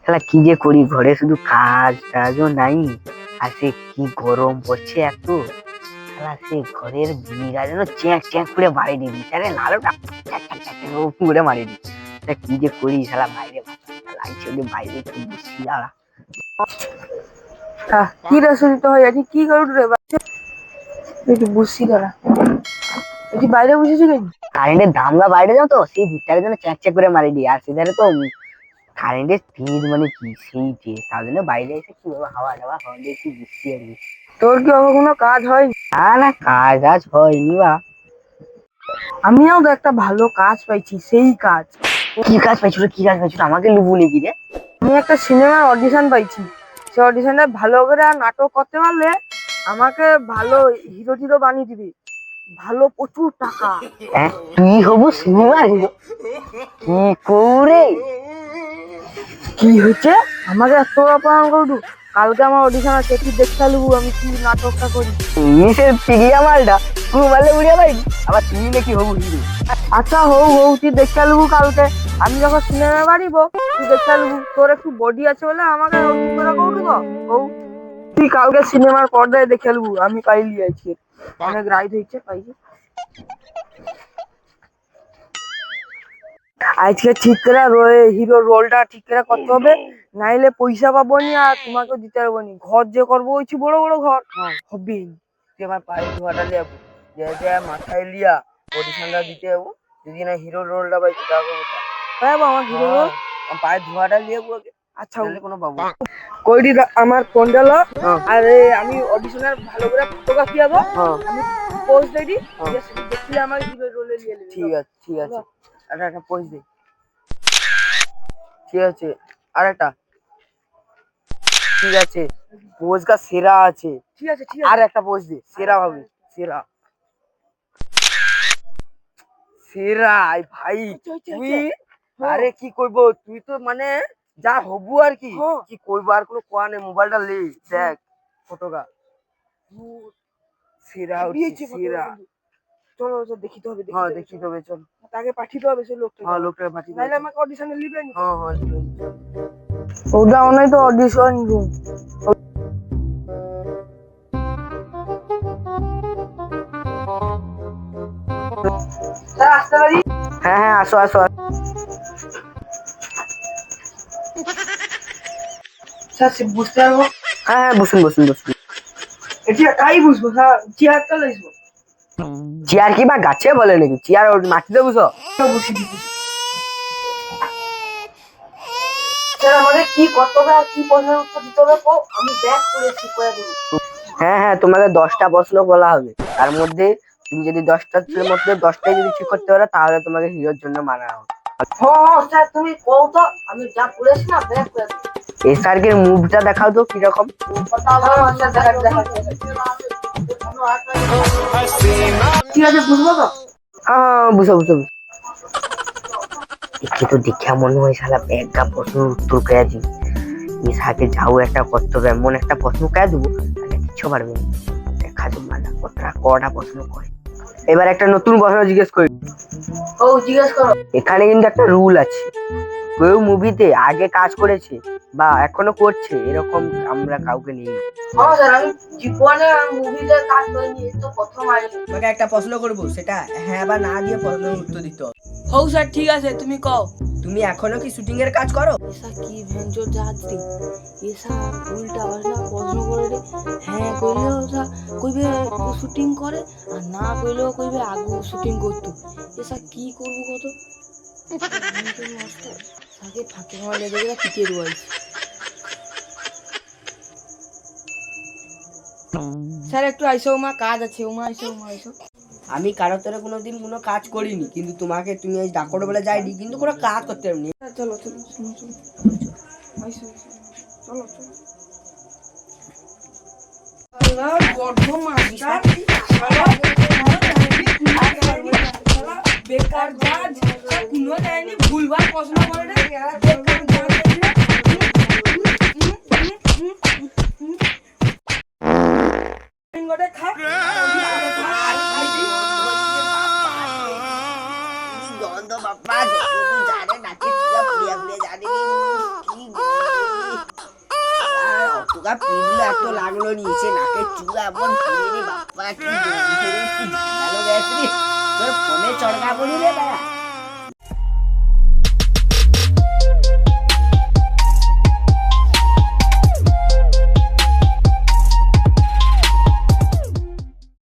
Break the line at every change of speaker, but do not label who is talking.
শালা কি যে করি, ঘরে শুধু কাজ টাজও নাই। আর সে কি গরম পড়ছে এত, শালা সে ঘরের বিড়া যেন চ্যাঁক চ্যাঁক করে মারি দিবি, আরে লালুটা করে মারি দিবি। তা কি যে করি, শালা বাইরে লাগছে ওদের বাইরে একটু বসছি দাঁড়া।
কি রে শুনতে হয় এটি কি করুন রে বাচ্চা, একটু বসছি দাঁড়া। এটি বাইরে বসেছি কেন?
কারেন্টের ধামলা বাইরে যাও তো, সেই ভিড়টাকে যেন চ্যাঁক চ্যাঁক করে মারি দিই। আর সেধারে তো কারেন্টের স্পিড মানে কি সেই যে, তার জন্য বাইরে এসে কিভাবে হাওয়া টাওয়া হাওয়া দিয়ে একটু বসছি আর কি।
তোর কি আমার কোনো কাজ হয়?
না না, কাজ আজ হয়নি বা।
আমিও তো একটা ভালো কাজ পাইছি, সেই কাজ।
কি কাজ পাইছিল, কি কাজ পাইছিল, আমাকে লুবু নাকি রে?
আমি একটা সিনেমার অডিশন পাইছি। সেই অডিশনে ভালো করে নাটক করতে পারলে আমাকে ভালো হিরো টিরো বানিয়ে দিবি, ভালো প্রচুর টাকা।
হ্যাঁ, তুই হবু সিনেমা হিরো? কি করে?
কি হয়েছে আমাকে এত অপমান করবো? কালকে আমার অডিশন আছে, কি দেখতে নেবো আমি কি নাটকটা করি।
ইংলিশের পিগিয়া মালটা তুই মারলে উড়িয়া পাইনি, আবার তুই নাকি হবু হিরো?
আচ্ছা হৌ হৌ, তুই দেখতে নেবো কালকে। আমি যখন সিনেমা বাড়িব তুই দেখতে নেবো। তোর একটু বডি আছে বলে আমাকে ওরকম করে করবি তো। হৌ, তুই কালকে সিনেমার পর্দায় দেখে নেবো আমি পাইলি আজকে। অনেক রাইড হয়েছে পাইছি আজকে। ঠিক করে হিরো রোলটা ঠিক করে করতে হবে, নাইলে পয়সা পাবো নি আর তোমাকে দিতে পারবো নি। ঘর যে করবো হয়েছি বড় বড় ঘর, হবে। তুই আমার পায়ে ধোয়াটা লিয়াবো, যে মাথায় লিয়া অডিশনটা দিতে যাবো। যদি না হিরো রোলটা পাইছি তাহলে পাবো আমার হিরো রোল। পায়ে ধোয়াটা লিয়াবো আগে। আচ্ছা কোনো পাবো কইরি আমার ফোনটা ল। আর আমি অডিশনের ভালো করে ফটোগ্রাফি যাবো, আমি পোস্ট দিই। দেখলে আমার হিরো রোলে লিয়ে নেবে। ঠিক আছে ঠিক আছে, একটা পোস্ট দিই। ঠিক আছে, আরেকটা। ঠিক আছে, পোজটা সেরা আছে। ঠিক আছে ঠিক আছে, আর একটা পোজ দে, সেরা হবে। সেরা সেরা ভাই তুই। আরে কি কইবো, তুই তো মানে যা হবু আর কি। কি কইবো আর কোনো কোয়া নেই, মোবাইলটা লে দেখ ফটোটা সেরা হচ্ছে সেরা। চলো দেখিতে হবে, হ্যাঁ দেখিতে হবে, চল তাকে পাঠিয়ে হবে সেই লোকটা। হ্যাঁ লোকটাকে পাঠিয়ে নাইলে আমাকে অডিশনে লিবে নি। হ্যাঁ হ্যাঁ লিবে নি। ওটা অনেক তো অডিশন রুম। স্যার আসতে পারি?
হ্যাঁ হ্যাঁ, আসো আসো।
স্যার বুঝতে পারবো?
হ্যাঁ হ্যাঁ, বসুন বসুন বসুন।
এটি তাই বুঝবো স্যার, চেয়ারটা লইবো।
চেয়ার কি বা গাছে বলে নাকি, চেয়ার মাটিতে বসো।
বসি দিবি। স্যার আমাদের কি করতে হবে আর কি প্রশ্নের উত্তর দিতে হবে আমি ব্যাক করেছি করে দেবো।
হ্যাঁ হ্যাঁ, তোমাদের 10টা প্রশ্ন বলা হবে, তার মধ্যে তুমি যদি 10টার মধ্যে 10টাই যদি ঠিক করতে পারো তাহলে তোমাকে হিরোর জন্য মানা হবে।
হ্যাঁ স্যার তুমি কও তো, আমি যা পড়েছি না ব্যাক করে দেবো।
এসআরকে মুভটা দেখাও তো কিরকম।
ঠিক আছে বুঝবো তো।
হ্যাঁ বুঝো বুঝো বুঝো। একে তো দেখা মনে হয় শালা ব্যাগটা প্রশ্নের উত্তর কে দিই। এসআরকে যাও একটা করতে হবে, এমন একটা প্রশ্ন কে দেবো তাহলে কিচ্ছু পারবে না। দেখা যাক মালা কটা প্রশ্ন করে। এবার একটা নতুন প্রশ্ন জিজ্ঞেস করি।
ও জিজ্ঞেস করো।
এখানে কিন্তু একটা রুল আছে, কেউ মুভিতে আগে কাজ করেছে বা এখনো করছে এরকম আমরা কাউকে নিই।
হ্যাঁ স্যার, আমি জীবনে মুভিতে কাজ করিনি, এই তো প্রথম আইনি।
তোমাকে একটা প্রশ্ন করবো, সেটা হ্যাঁ বা না দিয়ে প্রশ্নের উত্তর দিতে হবে।
হও স্যার ঠিক আছে, তুমি কও।
তুমি এখনো কি শুটিং এর কাজ করো?
এসা কি ভেঞ্চর যাত্রী, এসা উল্টা পাল্টা প্রশ্ন করে রে। হ্যাঁ কইলেও ওসা কইবে শুটিং করে, আর না কইলেও কইবে আগু শুটিং করতো। এসা কি করবো কত মাস্টার সাকে ফাঁকে মারলে দেখে পিটিয়ে রয়েছে। স্যার একটু আইসো, মা কাজ আছে। উমা আইসো, উমা আইসো।
আমি কারোর তরে কোনোদিন কোনো কাজ করিনি, কিন্তু তোমাকে তুমি আজ ডাকর বলে যাইনি, কিন্তু কোনো কাজ করতে পারিনি।
চলো চলো চলো চলো আইসো চলো চলো। আল্লাহ বড় মাস্টার, বেকার জাজ কোনো দেয়নি, ভুলভাল প্রশ্ন করে রে। বেকার জাজ গোটে খা
গন্ধ বাপ্পা, যতদূর জানে নাকি পুরা পুড়িয়া পুড়িয়া জানে কি
চোদা পিটলো এত লাগলো নি, সে নাকের চুলা এমন ফুলে রে বাপ্পা, কি ঝামেলো গেছে রে। তোর ফোনে চড়কা বলি রে বাবা।